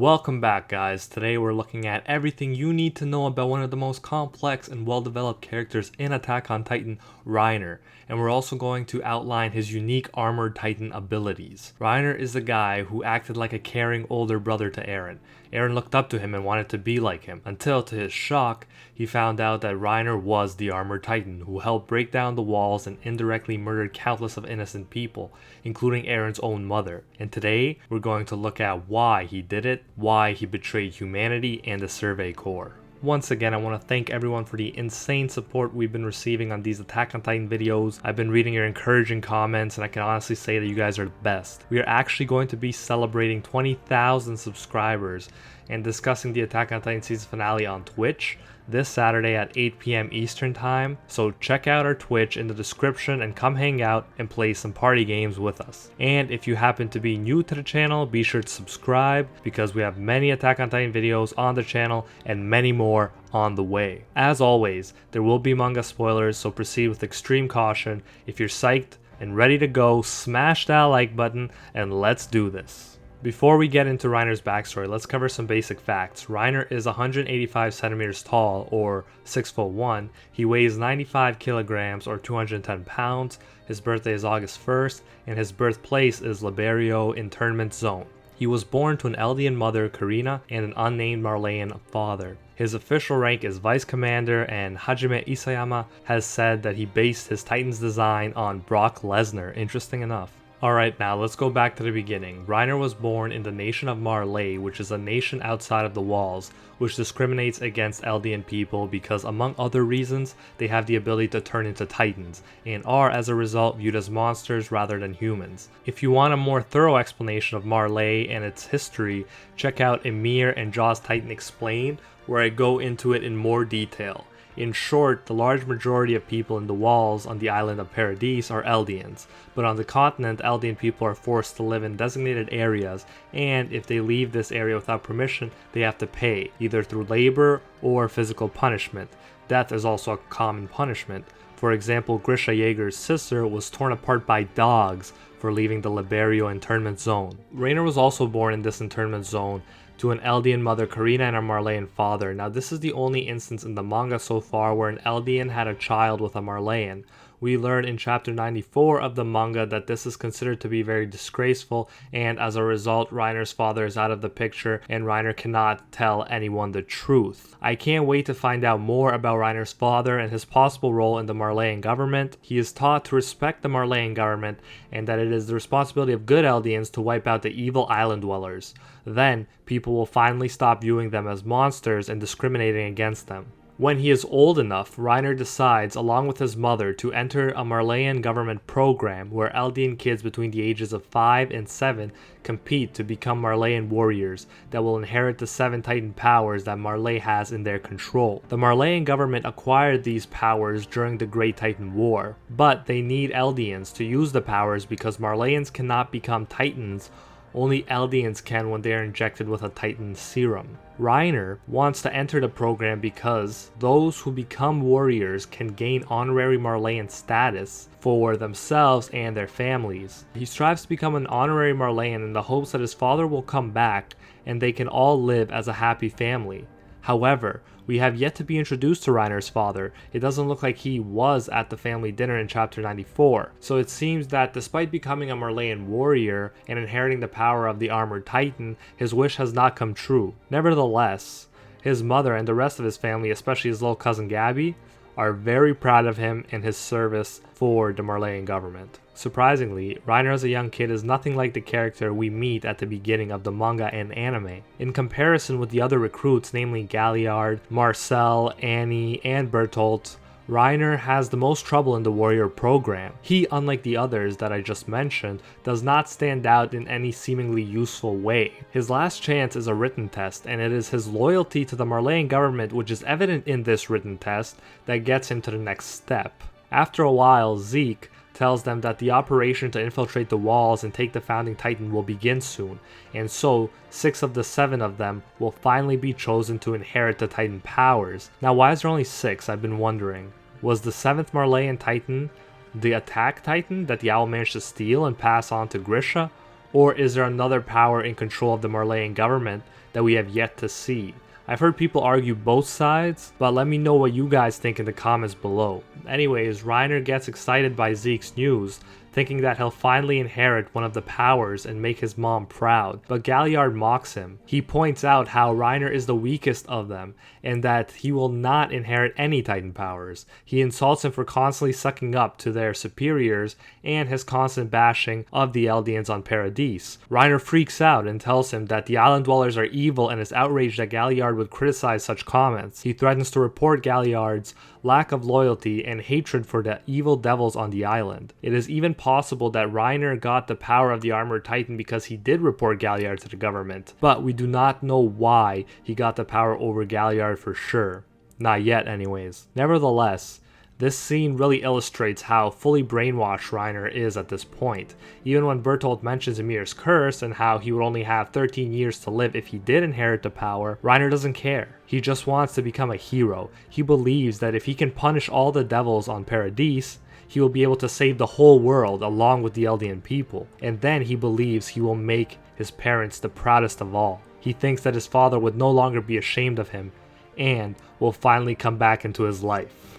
Welcome back, guys. Today we're looking at everything you need to know about one of the most complex and well-developed characters in Attack on Titan, Reiner. And we're also going to outline his unique Armored Titan abilities. Reiner is the guy who acted like a caring older brother to Eren. Eren looked up to him and wanted to be like him, until to his shock, he found out that Reiner was the Armored Titan who helped break down the walls and indirectly murdered countless of innocent people, including Eren's own mother. And today, we're going to look at why he did it, why he betrayed humanity and the Survey Corps. Once again, I want to thank everyone for the insane support we've been receiving on these Attack on Titan videos. I've been reading your encouraging comments and I can honestly say that you guys are the best. We are actually going to be celebrating 20,000 subscribers and discussing the Attack on Titan season finale on Twitch this Saturday at 8 p.m. Eastern Time, so check out our Twitch in the description and come hang out and play some party games with us. And if you happen to be new to the channel, be sure to subscribe because we have many Attack on Titan videos on the channel and many more on the way. As always, there will be manga spoilers, so proceed with extreme caution. If you're psyched and ready to go, smash that like button and let's do this. Before we get into Reiner's backstory, let's cover some basic facts. Reiner is 185 centimeters tall, or 6'1". He weighs 95 kilograms, or 210 pounds. His birthday is August 1st, and his birthplace is Liberio Internment Zone. He was born to an Eldian mother, Karina, and an unnamed Marleyan father. His official rank is Vice Commander, and Hajime Isayama has said that he based his Titan's design on Brock Lesnar, interesting enough. Alright, now let's go back to the beginning. Reiner was born in the nation of Marley, which is a nation outside of the walls, which discriminates against Eldian people because, among other reasons, they have the ability to turn into Titans, and are as a result viewed as monsters rather than humans. If you want a more thorough explanation of Marley and its history, check out YMIR and Jaws Titan Explained, where I go into it in more detail. In short, the large majority of people in the walls on the island of Paradise are Eldians, but on the continent, Eldian people are forced to live in designated areas, and if they leave this area without permission, they have to pay, either through labor or physical punishment. Death is also a common punishment. For example, Grisha Jaeger's sister was torn apart by dogs for leaving the Liberio Internment Zone. Reiner was also born in this internment zone to an Eldian mother, Karina, and a Marleyan father. Now, this is the only instance in the manga so far where an Eldian had a child with a Marleyan. We learn in chapter 94 of the manga that this is considered to be very disgraceful, and as a result, Reiner's father is out of the picture and Reiner cannot tell anyone the truth. I can't wait to find out more about Reiner's father and his possible role in the Marleyan government. He is taught to respect the Marleyan government and that it is the responsibility of good Eldians to wipe out the evil island dwellers. Then, people will finally stop viewing them as monsters and discriminating against them. When he is old enough, Reiner decides, along with his mother, to enter a Marleyan government program where Eldian kids between the ages of 5 and 7 compete to become Marleyan warriors that will inherit the 7 Titan powers that Marley has in their control. The Marleyan government acquired these powers during the Great Titan War, but they need Eldians to use the powers because Marleyans cannot become Titans. Only Eldians can when they are injected with a Titan serum. Reiner wants to enter the program because those who become warriors can gain honorary Marleyan status for themselves and their families. He strives to become an honorary Marleyan in the hopes that his father will come back and they can all live as a happy family. However, we have yet to be introduced to Reiner's father. It doesn't look like he was at the family dinner in chapter 94. So it seems that despite becoming a Marleyan warrior and inheriting the power of the Armored Titan, his wish has not come true. Nevertheless, his mother and the rest of his family, especially his little cousin Gabby, are very proud of him and his service for the Marleyan government. Surprisingly, Reiner as a young kid is nothing like the character we meet at the beginning of the manga and anime. In comparison with the other recruits, namely Galliard, Marcel, Annie, and Bertolt, Reiner has the most trouble in the warrior program. He, unlike the others that I just mentioned, does not stand out in any seemingly useful way. His last chance is a written test, and it is his loyalty to the Marleyan government, which is evident in this written test, that gets him to the next step. After a while, Zeke tells them that the operation to infiltrate the walls and take the founding Titan will begin soon, and so 6 of the 7 of them will finally be chosen to inherit the Titan powers. Now, why is there only 6? I've been wondering. Was the 7th Marleyan Titan the attack Titan that the owl managed to steal and pass on to Grisha? Or is there another power in control of the Marleyan government that we have yet to see? I've heard people argue both sides, but let me know what you guys think in the comments below. Anyways, Reiner gets excited by Zeke's news, thinking that he'll finally inherit one of the powers and make his mom proud, but Galliard mocks him. He points out how Reiner is the weakest of them, and that he will not inherit any Titan powers. He insults him for constantly sucking up to their superiors and his constant bashing of the Eldians on Paradise. Reiner freaks out and tells him that the island dwellers are evil and is outraged that Galliard would criticize such comments. He threatens to report Galliard's lack of loyalty and hatred for the evil devils on the island. It is even possible that Reiner got the power of the Armored Titan because he did report Galliard to the government, but we do not know why he got the power over Galliard for sure. Not yet anyways. Nevertheless, this scene really illustrates how fully brainwashed Reiner is at this point. Even when Bertolt mentions Ymir's curse and how he would only have 13 years to live if he did inherit the power, Reiner doesn't care. He just wants to become a hero. He believes that if he can punish all the devils on Paradise, he will be able to save the whole world along with the Eldian people. And then he believes he will make his parents the proudest of all. He thinks that his father would no longer be ashamed of him and will finally come back into his life.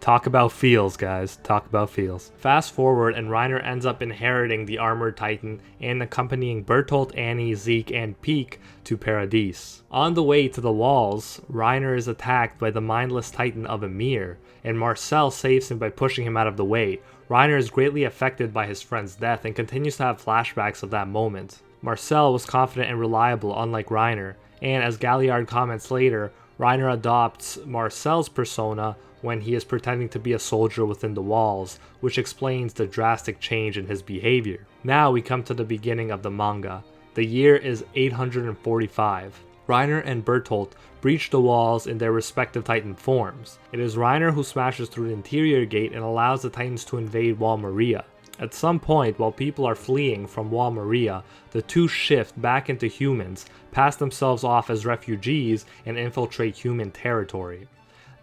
Talk about feels, guys. Talk about feels. Fast forward and Reiner ends up inheriting the Armored Titan and accompanying Bertolt, Annie, Zeke, and Peak to Paradise. On the way to the walls, Reiner is attacked by the mindless Titan of YMIR, and Marcel saves him by pushing him out of the way. Reiner is greatly affected by his friend's death and continues to have flashbacks of that moment. Marcel was confident and reliable, unlike Reiner, and as Galliard comments later, Reiner adopts Marcel's persona when he is pretending to be a soldier within the walls, which explains the drastic change in his behavior. Now we come to the beginning of the manga. The year is 845. Reiner and Bertolt breach the walls in their respective Titan forms. It is Reiner who smashes through the interior gate and allows the Titans to invade YMIR. At some point, while people are fleeing from YMIR, the two shift back into humans, pass themselves off as refugees, and infiltrate human territory.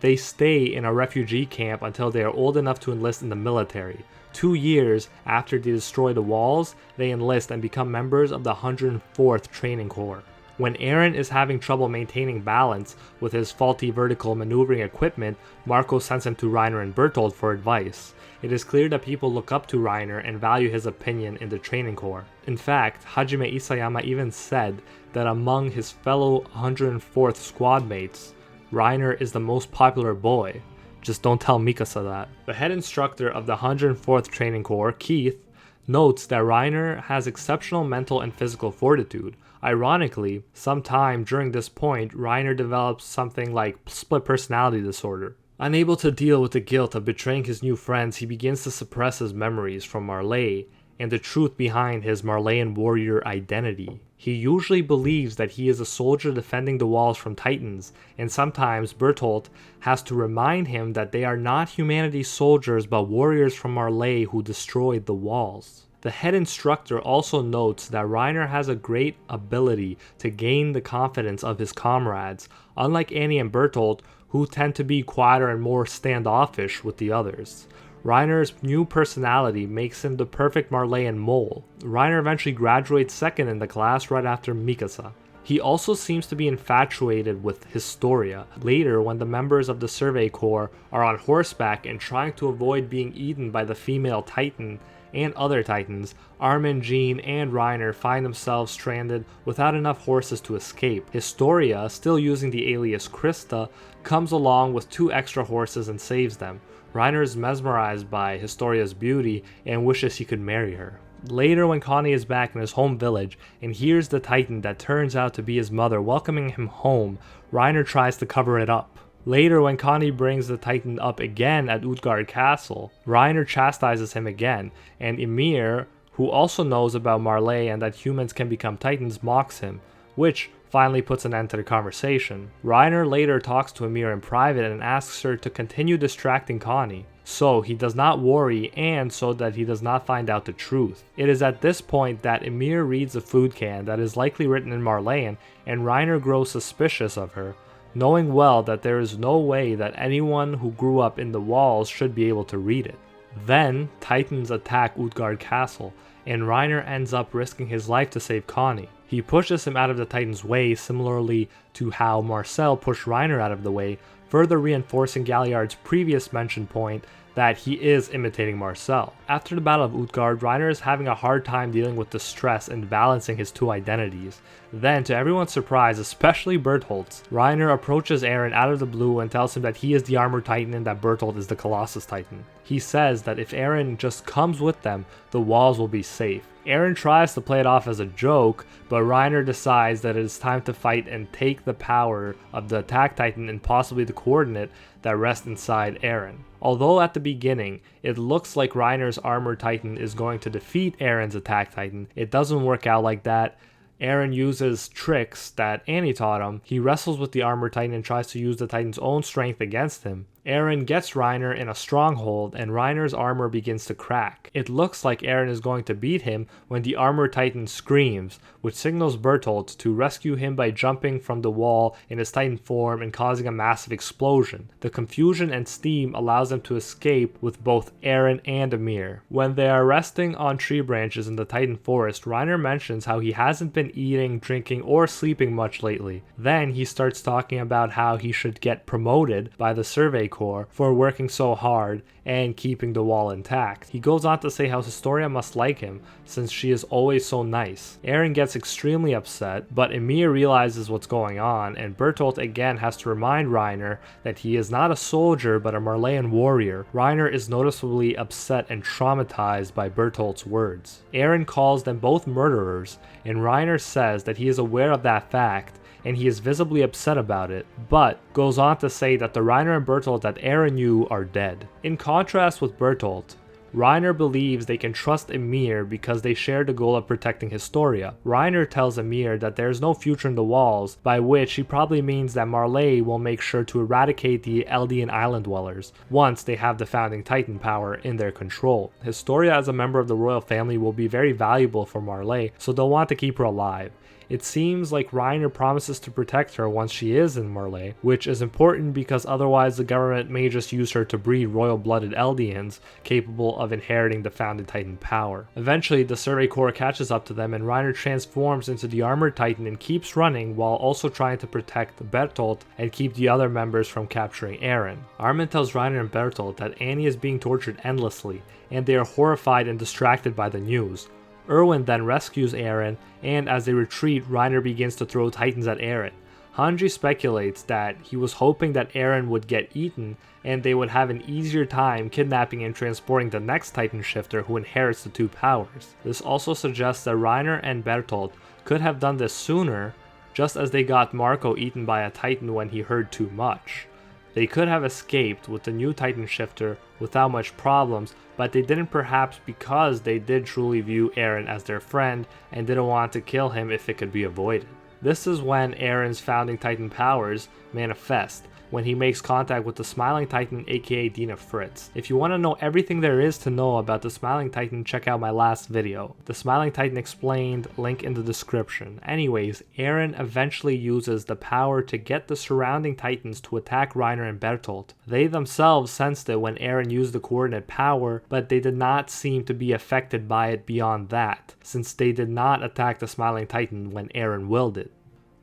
They stay in a refugee camp until they are old enough to enlist in the military. 2 years after they destroy the walls, they enlist and become members of the 104th Training Corps. When Eren is having trouble maintaining balance with his faulty vertical maneuvering equipment, Marco sends him to Reiner and Bertolt for advice. It is clear that people look up to Reiner and value his opinion in the Training Corps. In fact, Hajime Isayama even said that among his fellow 104th squad mates, Reiner is the most popular boy. Just don't tell Mikasa that. The head instructor of the 104th Training Corps, Keith, notes that Reiner has exceptional mental and physical fortitude. Ironically, sometime during this point, Reiner develops something like split personality disorder. Unable to deal with the guilt of betraying his new friends, he begins to suppress his memories from Marley and the truth behind his Marleyan warrior identity. He usually believes that he is a soldier defending the walls from Titans, and sometimes Bertolt has to remind him that they are not humanity's soldiers but warriors from Marley who destroyed the walls. The head instructor also notes that Reiner has a great ability to gain the confidence of his comrades, unlike Annie and Bertolt, who tend to be quieter and more standoffish with the others. Reiner's new personality makes him the perfect Marleyan mole. Reiner eventually graduates second in the class right after Mikasa. He also seems to be infatuated with Historia. Later, when the members of the Survey Corps are on horseback and trying to avoid being eaten by the female Titan and other Titans, Armin, Jean, and Reiner find themselves stranded without enough horses to escape. Historia, still using the alias Krista, comes along with 2 extra horses and saves them. Reiner is mesmerized by Historia's beauty and wishes he could marry her. Later, when Connie is back in his home village and hears the Titan that turns out to be his mother welcoming him home, Reiner tries to cover it up. Later, when Connie brings the Titan up again at Utgard Castle, Reiner chastises him again, and Ymir, who also knows about Marley and that humans can become Titans, mocks him, which finally puts an end to the conversation. Reiner later talks to Ymir in private and asks her to continue distracting Connie, so he does not worry and so that he does not find out the truth. It is at this point that Ymir reads a food can that is likely written in Marleyan, and Reiner grows suspicious of her, knowing well that there is no way that anyone who grew up in the walls should be able to read it. Then, Titans attack Utgard Castle, and Reiner ends up risking his life to save Connie. He pushes him out of the Titan's way, similarly to how Marcel pushed Reiner out of the way, further reinforcing Galliard's previous mentioned point that he is imitating Marcel. After the Battle of Utgard, Reiner is having a hard time dealing with the stress and balancing his two identities. Then, to everyone's surprise, especially Bertholdt's, Reiner approaches Eren out of the blue and tells him that he is the Armored Titan and that Bertholdt is the Colossus Titan. He says that if Eren just comes with them, the walls will be safe. Eren tries to play it off as a joke, but Reiner decides that it is time to fight and take the power of the Attack Titan and possibly the coordinate that rests inside Eren. Although at the beginning, it looks like Reiner's Armored Titan is going to defeat Eren's Attack Titan, it doesn't work out like that. Eren uses tricks that Annie taught him. He wrestles with the Armored Titan and tries to use the Titan's own strength against him. Eren gets Reiner in a stronghold and Reiner's armor begins to crack. It looks like Eren is going to beat him when the Armored Titan screams, which signals Bertholdt to rescue him by jumping from the wall in his Titan form and causing a massive explosion. The confusion and steam allows them to escape with both Eren and Ymir. When they are resting on tree branches in the Titan forest, Reiner mentions how he hasn't been eating, drinking, or sleeping much lately. Then he starts talking about how he should get promoted by the Survey Corps for working so hard and keeping the wall intact. He goes on to say how Historia must like him since she is always so nice. Eren gets extremely upset, but Ymir realizes what's going on, and Bertholdt again has to remind Reiner that he is not a soldier but a Marleyan warrior. Reiner is noticeably upset and traumatized by Bertholdt's words. Eren calls them both murderers, and Reiner says that he is aware of that fact and he is visibly upset about it, but goes on to say that the Reiner and Bertholdt that Eren knew are dead. In contrast with Bertholdt, Reiner believes they can trust Ymir because they share the goal of protecting Historia. Reiner tells Ymir that there is no future in the walls, by which he probably means that Marley will make sure to eradicate the Eldian island dwellers once they have the founding Titan power in their control. Historia as a member of the royal family will be very valuable for Marley, so they'll want to keep her alive. It seems like Reiner promises to protect her once she is in Marley, which is important because otherwise the government may just use her to breed royal-blooded Eldians capable of inheriting the founded Titan power. Eventually, the Survey Corps catches up to them and Reiner transforms into the Armored Titan and keeps running while also trying to protect Bertholdt and keep the other members from capturing Eren. Armin tells Reiner and Bertholdt that Annie is being tortured endlessly, and they are horrified and distracted by the news. Erwin then rescues Eren, and as they retreat, Reiner begins to throw Titans at Eren. Hanji speculates that he was hoping that Eren would get eaten, and they would have an easier time kidnapping and transporting the next Titan shifter who inherits the two powers. This also suggests that Reiner and Bertholdt could have done this sooner, just as they got Marco eaten by a Titan when he heard too much. They could have escaped with the new Titan shifter without much problems, but they didn't, perhaps because they did truly view Eren as their friend and didn't want to kill him if it could be avoided. This is when Eren's founding Titan powers manifest, when he makes contact with the Smiling Titan aka Dina Fritz. If you want to know everything there is to know about the Smiling Titan, check out my last video. The Smiling Titan Explained, link in the description. Anyways, Eren eventually uses the power to get the surrounding Titans to attack Reiner and Bertholdt. They themselves sensed it when Eren used the coordinate power, but they did not seem to be affected by it beyond that, since they did not attack the Smiling Titan when Eren willed it.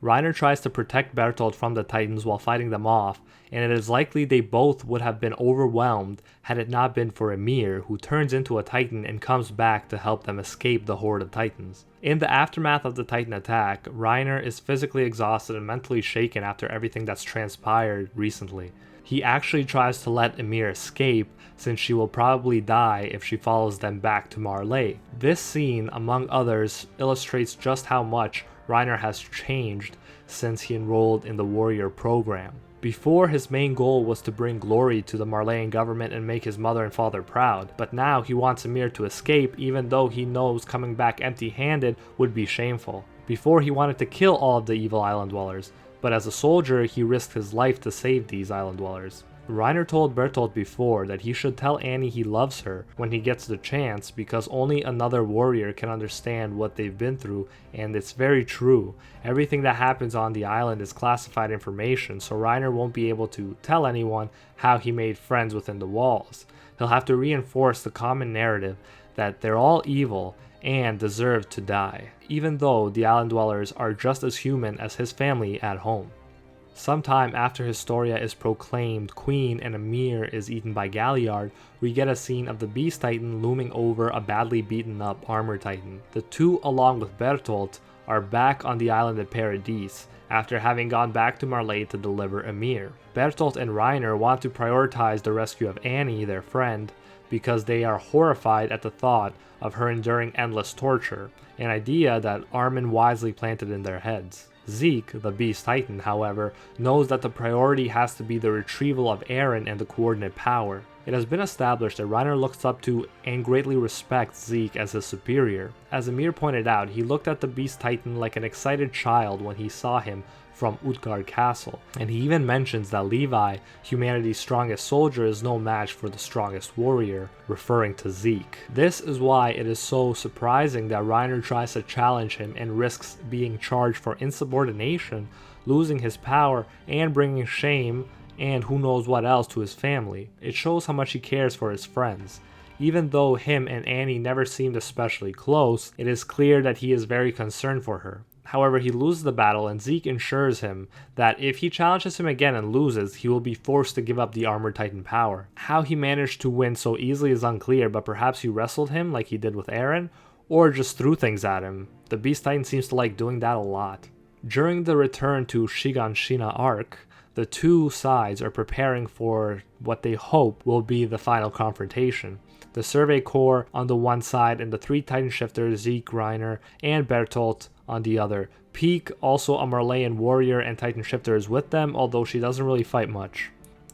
Reiner tries to protect Bertholdt from the Titans while fighting them off, and it is likely they both would have been overwhelmed had it not been for Ymir, who turns into a Titan and comes back to help them escape the horde of Titans. In the aftermath of the Titan attack, Reiner is physically exhausted and mentally shaken after everything that's transpired recently. He actually tries to let Ymir escape, since she will probably die if she follows them back to Marley. This scene, among others, illustrates just how much Reiner has changed since he enrolled in the warrior program. Before, his main goal was to bring glory to the Marleyan government and make his mother and father proud, but now he wants Ymir to escape even though he knows coming back empty-handed would be shameful. Before, he wanted to kill all of the evil island dwellers, but as a soldier he risked his life to save these island dwellers. Reiner told Bertholdt before that he should tell Annie he loves her when he gets the chance because only another warrior can understand what they've been through, and it's very true. Everything that happens on the island is classified information, so Reiner won't be able to tell anyone how he made friends within the walls. He'll have to reinforce the common narrative that they're all evil and deserve to die, even though the island dwellers are just as human as his family at home. Sometime after Historia is proclaimed queen and YMIR is eaten by Galliard, we get a scene of the Beast Titan looming over a badly beaten up Armor Titan. The two, along with Bertolt, are back on the island of Paradis after having gone back to Marley to deliver YMIR. Bertolt and Reiner want to prioritize the rescue of Annie, their friend, because they are horrified at the thought of her enduring endless torture, an idea that Armin wisely planted in their heads. Zeke, the Beast Titan, however, knows that the priority has to be the retrieval of Eren and the coordinate power. It has been established that Reiner looks up to and greatly respects Zeke as his superior. As Amir pointed out, he looked at the Beast Titan like an excited child when he saw him from Utgard Castle, and he even mentions that Levi, humanity's strongest soldier, is no match for the strongest warrior, referring to Zeke. This is why it is so surprising that Reiner tries to challenge him and risks being charged for insubordination, losing his power, and bringing shame and who knows what else to his family. It shows how much he cares for his friends. Even though him and Annie never seemed especially close, it is clear that he is very concerned for her. However, he loses the battle, and Zeke assures him that if he challenges him again and loses, he will be forced to give up the Armored Titan power. How he managed to win so easily is unclear, but perhaps he wrestled him like he did with Eren, or just threw things at him. The Beast Titan seems to like doing that a lot. During the return to Shiganshina arc, the two sides are preparing for what they hope will be the final confrontation. The Survey Corps on the one side and the three Titan shifters, Zeke, Reiner, and Bertolt on the other. Peak, also a Marleyan warrior and Titan shifter, is with them, although she doesn't really fight much.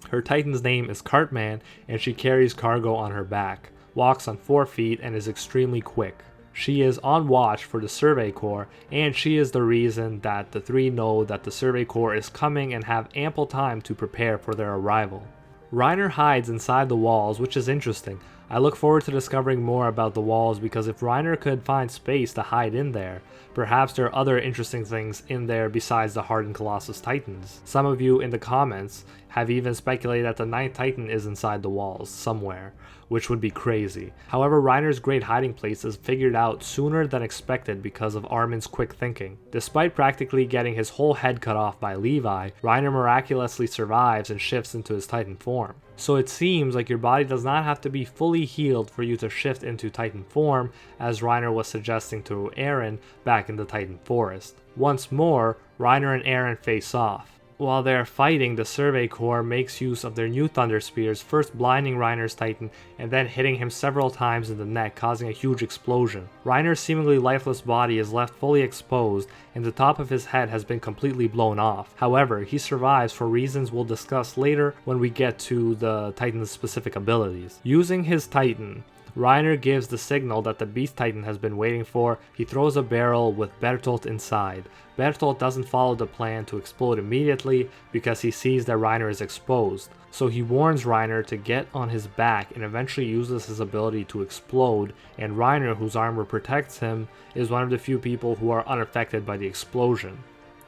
Her Titan's name is Cartman, and she carries cargo on her back, walks on 4 feet, and is extremely quick. She is on watch for the Survey Corps, and she is the reason that the three know that the Survey Corps is coming and have ample time to prepare for their arrival. Reiner hides inside the walls, which is interesting. I look forward to discovering more about the walls, because if Reiner could find space to hide in there, perhaps there are other interesting things in there besides the hardened Colossus Titans. Some of you in the comments have even speculated that the 9th Titan is inside the walls somewhere, which would be crazy. However, Reiner's great hiding place is figured out sooner than expected because of Armin's quick thinking. Despite practically getting his whole head cut off by Levi, Reiner miraculously survives and shifts into his Titan form. So it seems like your body does not have to be fully healed for you to shift into Titan form, as Reiner was suggesting to Eren back in the Titan Forest. Once more, Reiner and Eren face off. While they are fighting, the Survey Corps makes use of their new Thunder Spears, first blinding Reiner's Titan and then hitting him several times in the neck, causing a huge explosion. Reiner's seemingly lifeless body is left fully exposed and the top of his head has been completely blown off. However, he survives for reasons we'll discuss later when we get to the Titan's specific abilities. Using his Titan, Reiner gives the signal that the Beast Titan has been waiting for. He throws a barrel with Bertolt inside. Bertolt doesn't follow the plan to explode immediately because he sees that Reiner is exposed. So he warns Reiner to get on his back and eventually uses his ability to explode, and Reiner, whose armor protects him, is one of the few people who are unaffected by the explosion.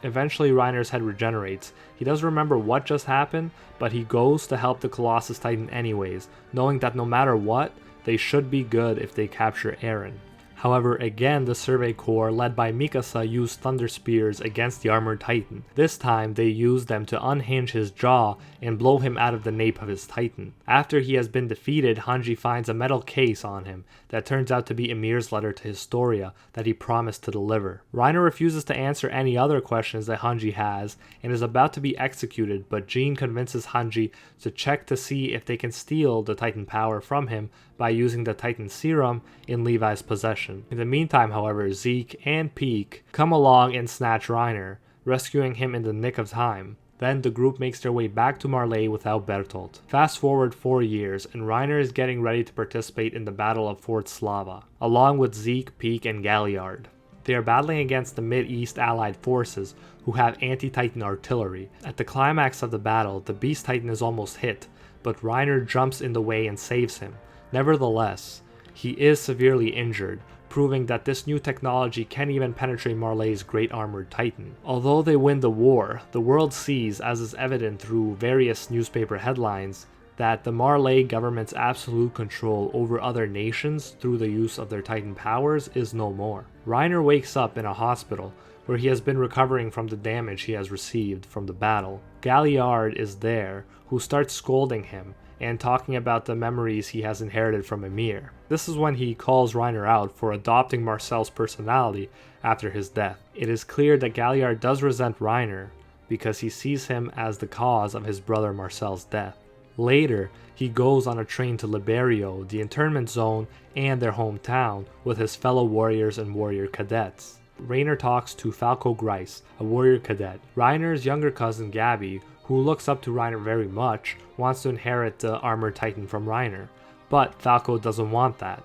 Eventually, Reiner's head regenerates. He doesn't remember what just happened, but he goes to help the Colossus Titan anyways, knowing that no matter what, they should be good if they capture Eren. However, again, the Survey Corps, led by Mikasa, used Thunder Spears against the Armored Titan. This time, they used them to unhinge his jaw and blow him out of the nape of his Titan. After he has been defeated, Hanji finds a metal case on him that turns out to be Ymir's letter to Historia that he promised to deliver. Reiner refuses to answer any other questions that Hanji has and is about to be executed, but Jean convinces Hanji to check to see if they can steal the Titan power from him by using the Titan serum in Levi's possession. In the meantime, however, Zeke and Peak come along and snatch Reiner, rescuing him in the nick of time. Then the group makes their way back to Marley without Bertolt. Fast forward 4 years, and Reiner is getting ready to participate in the Battle of Fort Slava, along with Zeke, Peak, and Galliard. They are battling against the Mid-East allied forces, who have anti-Titan artillery. At the climax of the battle, the Beast Titan is almost hit, but Reiner jumps in the way and saves him. Nevertheless, he is severely injured, proving that this new technology can't even penetrate Marley's great armored Titan. Although they win the war, the world sees, as is evident through various newspaper headlines, that the Marley government's absolute control over other nations through the use of their Titan powers is no more. Reiner wakes up in a hospital where he has been recovering from the damage he has received from the battle. Galliard is there, who starts scolding him and talking about the memories he has inherited from YMIR. This is when he calls Reiner out for adopting Marcel's personality after his death. It is clear that Galliard does resent Reiner because he sees him as the cause of his brother Marcel's death. Later, he goes on a train to Liberio, the internment zone, and their hometown with his fellow warriors and warrior cadets. Reiner talks to Falco Grice, a warrior cadet. Reiner's younger cousin Gabby, who looks up to Reiner very much, wants to inherit the armored titan from Reiner, but Falco doesn't want that.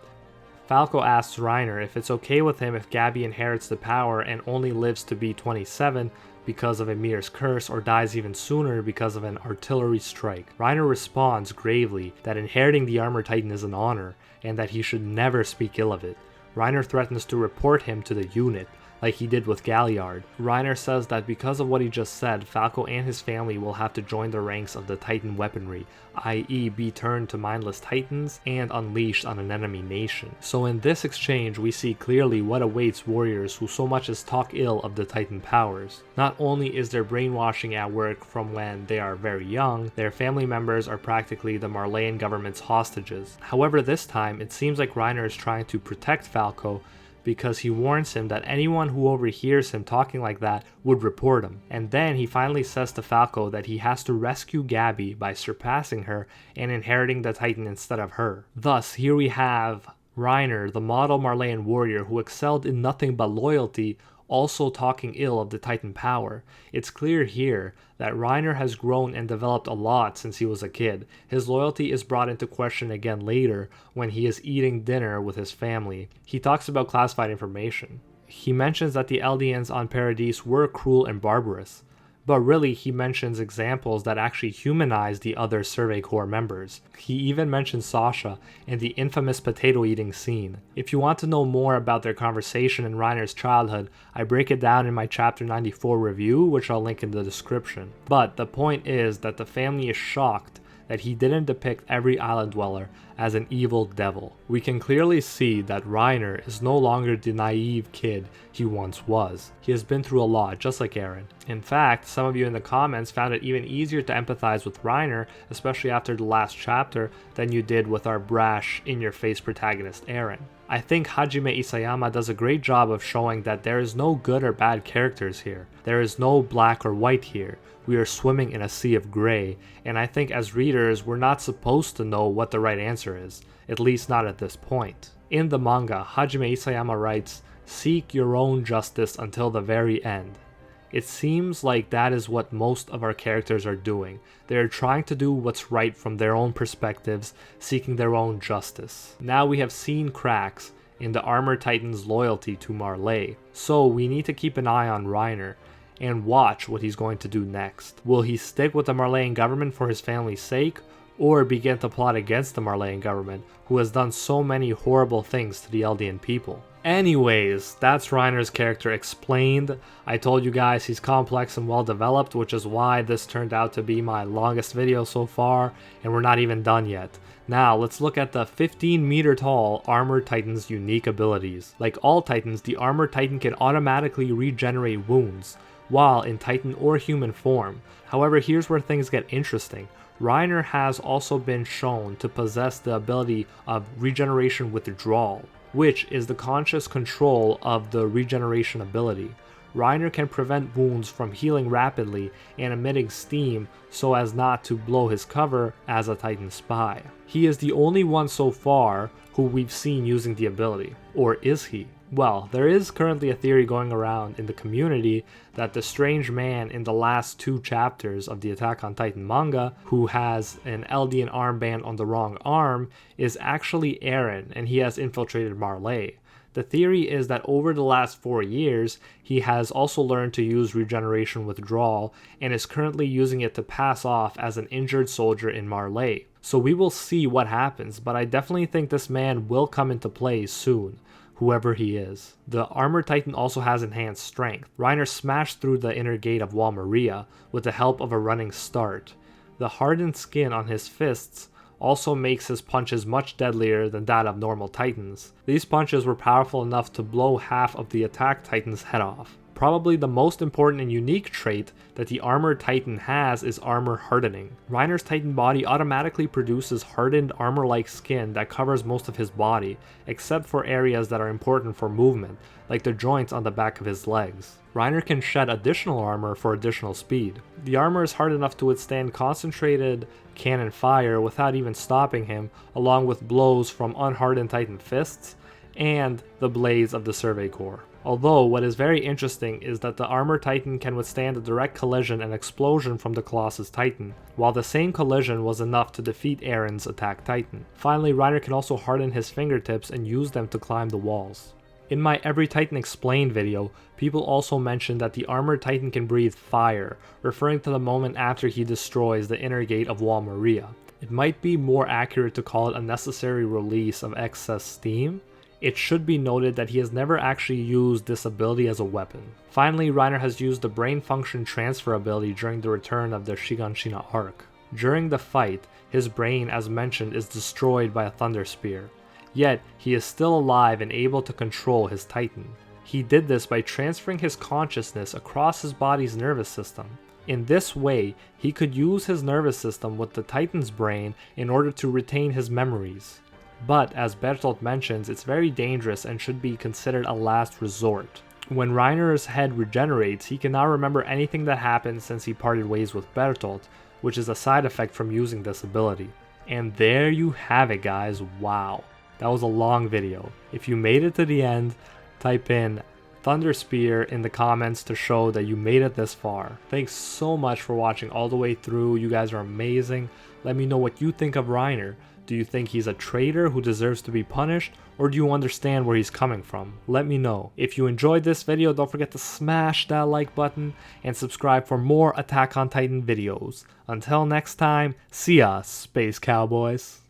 Falco asks Reiner if it's okay with him if Gabby inherits the power and only lives to be 27 because of YMIR's curse or dies even sooner because of an artillery strike. Reiner responds gravely that inheriting the armored titan is an honor and that he should never speak ill of it. Reiner threatens to report him to the unit, like he did with Galliard. Reiner says that because of what he just said, Falco and his family will have to join the ranks of the Titan weaponry, i.e. be turned to mindless titans and unleashed on an enemy nation. So in this exchange, we see clearly what awaits warriors who so much as talk ill of the Titan powers. Not only is their brainwashing at work from when they are very young, their family members are practically the Marleyan government's hostages. However, this time, it seems like Reiner is trying to protect Falco because he warns him that anyone who overhears him talking like that would report him. And then he finally says to Falco that he has to rescue Gabby by surpassing her and inheriting the Titan instead of her. Thus, here we have Reiner, the model Marleyan warrior who excelled in nothing but loyalty, also talking ill of the Titan power. It's clear here that Reiner has grown and developed a lot since he was a kid. His loyalty is brought into question again later when he is eating dinner with his family. He talks about classified information. He mentions that the Eldians on Paradise were cruel and barbarous, but really he mentions examples that actually humanize the other Survey Corps members. He even mentions Sasha and the infamous potato eating scene. If you want to know more about their conversation in Reiner's childhood, I break it down in my chapter 94 review, which I'll link in the description. But the point is that the family is shocked that he didn't depict every island dweller as an evil devil. We can clearly see that Reiner is no longer the naive kid he once was. He has been through a lot, just like Eren. In fact, some of you in the comments found it even easier to empathize with Reiner, especially after the last chapter, than you did with our brash, in-your-face protagonist Eren. I think Hajime Isayama does a great job of showing that there is no good or bad characters here. There is no black or white here. We are swimming in a sea of gray, and I think as readers, we're not supposed to know what the right answer is, at least not at this point. In the manga, Hajime Isayama writes, "Seek your own justice until the very end." It seems like that is what most of our characters are doing. They are trying to do what's right from their own perspectives, seeking their own justice. Now we have seen cracks in the Armored Titan's loyalty to Marley, so we need to keep an eye on Reiner and watch what he's going to do next. Will he stick with the Marleyan government for his family's sake, or begin to plot against the Marleyan government, who has done so many horrible things to the Eldian people? Anyways, that's Reiner's character explained. I told you guys he's complex and well developed, which is why this turned out to be my longest video so far, and we're not even done yet. Now, let's look at the 15-meter tall Armored Titan's unique abilities. Like all Titans, the Armored Titan can automatically regenerate wounds, while in Titan or human form. However, here's where things get interesting. Reiner has also been shown to possess the ability of regeneration withdrawal, which is the conscious control of the regeneration ability. Reiner can prevent wounds from healing rapidly and emitting steam so as not to blow his cover as a Titan spy. He is the only one so far who we've seen using the ability. Or is he? Well, there is currently a theory going around in the community that the strange man in the last 2 chapters of the Attack on Titan manga, who has an Eldian armband on the wrong arm, is actually Eren, and he has infiltrated Marley. The theory is that over the last 4 years, he has also learned to use regeneration withdrawal and is currently using it to pass off as an injured soldier in Marley. So we will see what happens, but I definitely think this man will come into play soon, whoever he is. The Armored Titan also has enhanced strength. Reiner smashed through the inner gate of YMIR with the help of a running start. The hardened skin on his fists also makes his punches much deadlier than that of normal Titans. These punches were powerful enough to blow half of the attack Titan's head off. Probably the most important and unique trait that the armored Titan has is armor hardening. Reiner's Titan body automatically produces hardened armor-like skin that covers most of his body, except for areas that are important for movement, like the joints on the back of his legs. Reiner can shed additional armor for additional speed. The armor is hard enough to withstand concentrated cannon fire without even stopping him, along with blows from unhardened Titan fists and the blades of the Survey Corps. Although, what is very interesting is that the Armored Titan can withstand a direct collision and explosion from the Colossus Titan, while the same collision was enough to defeat Eren's Attack Titan. Finally, Reiner can also harden his fingertips and use them to climb the walls. In my Every Titan Explained video, people also mentioned that the Armored Titan can breathe fire, referring to the moment after he destroys the inner gate of YMIR. It might be more accurate to call it a necessary release of excess steam. It should be noted that he has never actually used this ability as a weapon. Finally, Reiner has used the brain function transfer ability during the return of the Shiganshina arc. During the fight, his brain, as mentioned, is destroyed by a thunder spear. Yet, he is still alive and able to control his Titan. He did this by transferring his consciousness across his body's nervous system. In this way, he could use his nervous system with the Titan's brain in order to retain his memories. But, as Bertolt mentions, it's very dangerous and should be considered a last resort. When Reiner's head regenerates, he can now remember anything that happened since he parted ways with Bertolt, which is a side effect from using this ability. And there you have it, guys. Wow. That was a long video. If you made it to the end, type in Thunder Spear in the comments to show that you made it this far. Thanks so much for watching all the way through. You guys are amazing. Let me know what you think of Reiner. Do you think he's a traitor who deserves to be punished, or do you understand where he's coming from? Let me know. If you enjoyed this video, don't forget to smash that like button and subscribe for more Attack on Titan videos. Until next time, see ya, Space Cowboys.